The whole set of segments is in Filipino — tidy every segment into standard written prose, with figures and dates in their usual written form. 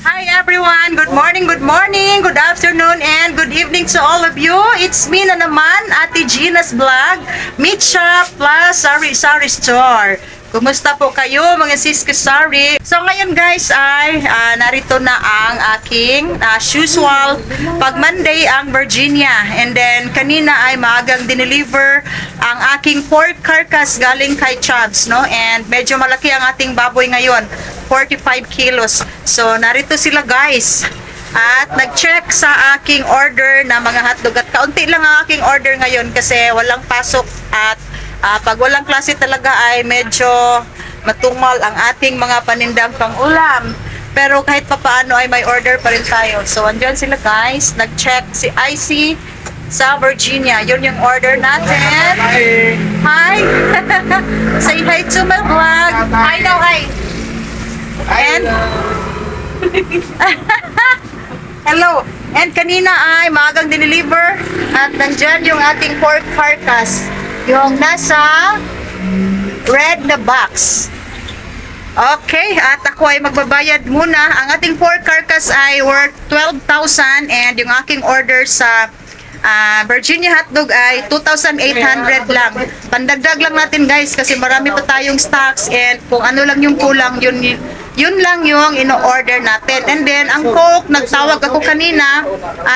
Hi everyone! Good morning, good afternoon, and good evening to all of you. It's me na naman, Ate Gina's Vlog, Meat Shop plus Sari Store. Kumusta po kayo mga sis-sari? So ngayon guys ay narito na ang aking as usual pag Monday ang Virginia, and then kanina ay maagang dineliver ang aking pork carcass galing kay Chubbs, no? And medyo malaki ang ating baboy ngayon, 45 kilos. So narito sila guys at nag-check sa aking order na mga hotdog, at kaunti lang ang aking order ngayon kasi walang pasok, at pag walang klase talaga ay medyo matumal ang ating mga panindang pang-ulam. Pero kahit papaano ay may order pa rin tayo. So, andyan sila guys. Nag-check si IC sa Virginia. Yun yung order natin. Hi! Say hi to my vlog. Hi daw, hi! And hello! And kanina ay maagang dineliver at nandyan yung ating pork carcass. Yung nasa red na box. Okay, at ako ay magbabayad muna. Ang ating pork carcass ay worth 12,000, and yung aking order sa Virginia hotdog ay 2,800 lang. Pandagdag lang natin guys kasi marami pa tayong stocks, and kung ano lang yung kulang, yun lang yung ino-order natin. And then, ang Coke, nagtawag ako kanina,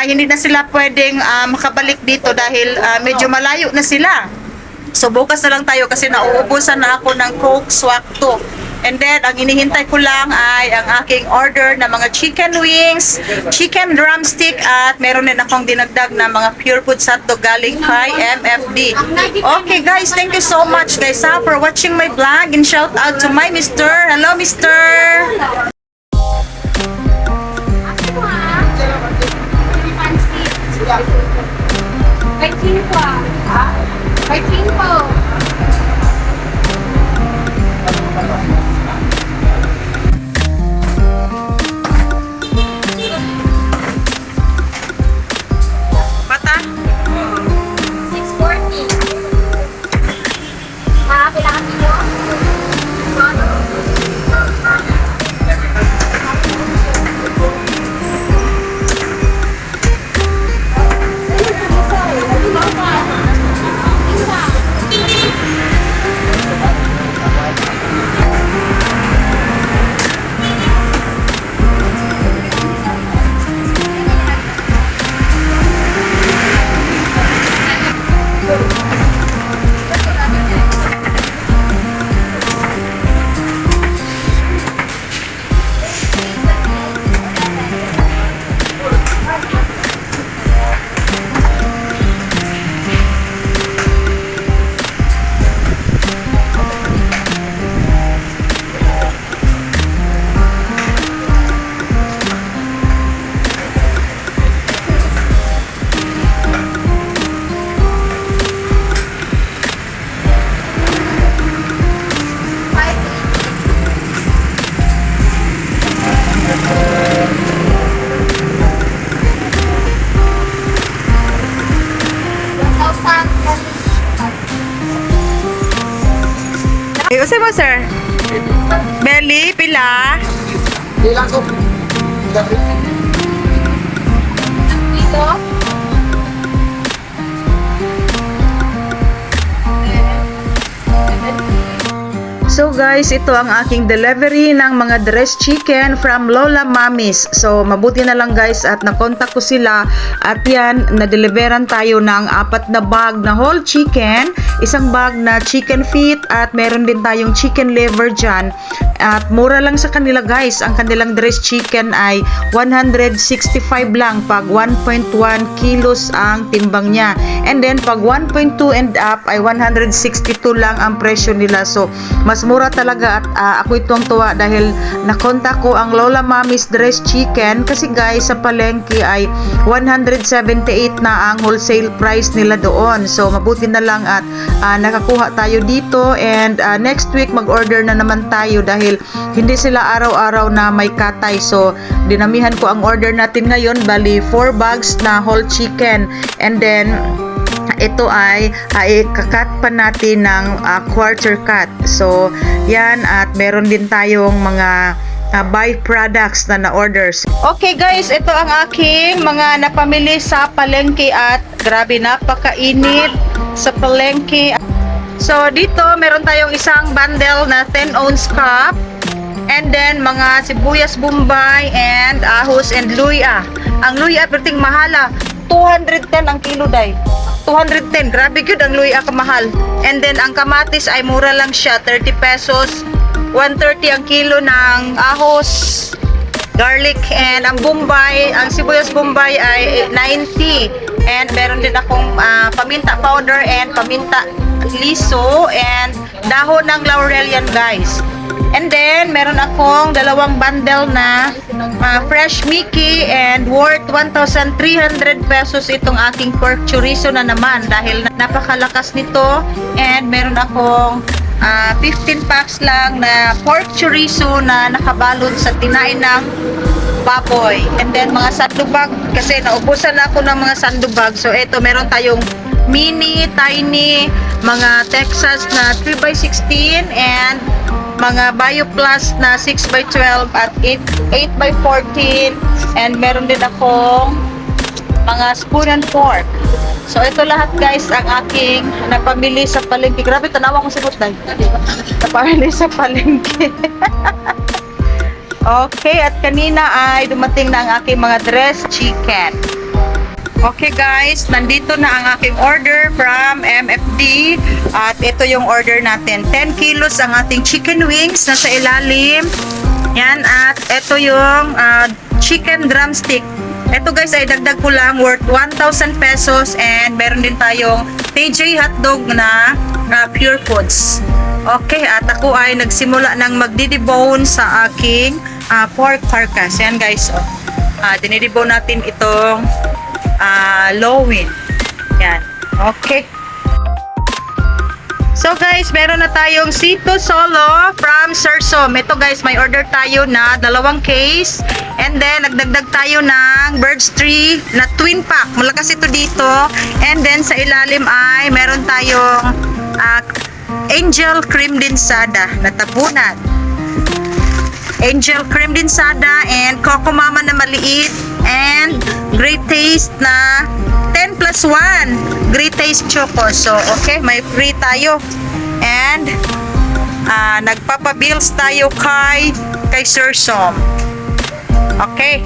hindi na sila pwedeng makabalik dito dahil medyo malayo na sila. So, bukas na lang tayo kasi nauubusan na ako ng Coke Swak 2. And then, ang inihintay ko lang ay ang aking order na mga chicken wings, chicken drumstick, at meron din akong dinagdag na mga pure food hotdog galing kay MFD. Okay guys, thank you so much guys for watching my vlog, and shout out to my Mr. Hello Mr. May 5 ah. May 5. Bata? 640. Kailangan nyo? Usay mo sir? Belly, pila? Ilang ko. Dito. So guys, ito ang aking delivery ng mga dressed chicken from Lola Mamis. So mabuti na lang guys at nakontak ko sila, at yan, na-deliveran tayo ng 4 na bag na whole chicken, isang bag na chicken feet, at meron din tayong chicken liver dyan. At mura lang sa kanila guys, ang kanilang dressed chicken ay 165 lang pag 1.1 kilos ang timbang niya. And then pag 1.2 and up ay 162 lang ang presyo nila. So mas mura talaga, at ako itong tuwa dahil nakontak ko ang Lola Mamis dressed chicken kasi guys sa palengke ay 178 na ang wholesale price nila doon. So mabuti na lang at nakakuha tayo dito, and next week mag-order na naman tayo dahil hindi sila araw-araw na may katay. So dinamihan ko ang order natin ngayon, bali 4 bags na whole chicken, and then ito ay kakat pa natin ng quarter cut. So yan, at meron din tayong mga byproducts na na-orders. Okay guys, ito ang aking mga napamili sa palengke at grabe napakainit sa palengke. So dito meron tayong isang bundle na 10 ounce cup and then mga sibuyas bombay and ahos and luya. Ang luya perting mahala, 210 ang kilo day. 210, grabe good ang luya kamahal. And then ang kamatis ay mura lang siya, 30 pesos. 130 ang kilo ng ahos, garlic, and ang bombay, ang sibuyas bombay ay 90. And meron din akong paminta powder and paminta liso and dahon ng laurel yan guys. And then meron akong dalawang bundle na fresh Mickey and worth 1,300 pesos itong aking pork chorizo na naman dahil napakalakas nito. And meron akong 15 packs lang na pork chorizo na nakabalot sa tinain ng baboy. And then mga sandubag kasi naubusan na ako ng mga sandubag. So eto meron tayong mini, tiny, mga Texas na 3x16 and mga Bio Plus na 6x12 at 8x14 and meron din akong mga spoon and fork. So ito lahat guys ang aking napamili sa palengke. Grabe tanawa ko si Butday. Napamili sa palengke. Okay, at kanina ay dumating na ang aking mga dressed chicken. Okay guys, nandito na ang aking order from MFD at ito yung order natin. 10 kilos ang ating chicken wings nasa ilalim. Yan, at ito yung chicken drumstick. Ito guys ay dagdag ko lang worth 1,000 pesos and meron din tayong TJ hotdog na pure foods. Okay, at ako ay nagsimula ng magdidebone sa aking pork carcass. Yan guys, dinidebone natin itong loin. Yan. Okay. So guys, meron na tayong Sito Solo from Sursom. Ito guys, may order tayo na 2 case. And then, nagdagdag tayo ng Birds Tree na twin pack. Malakas ito dito. And then, sa ilalim ay meron tayong Angel Cream Dinsada na tabunan. Angel Cream Dinsada and Coco Mama na maliit and Great Taste na 10 plus 1 Great Taste Choco. So okay, may free tayo and nagpapabills tayo kay Sursom. Okay,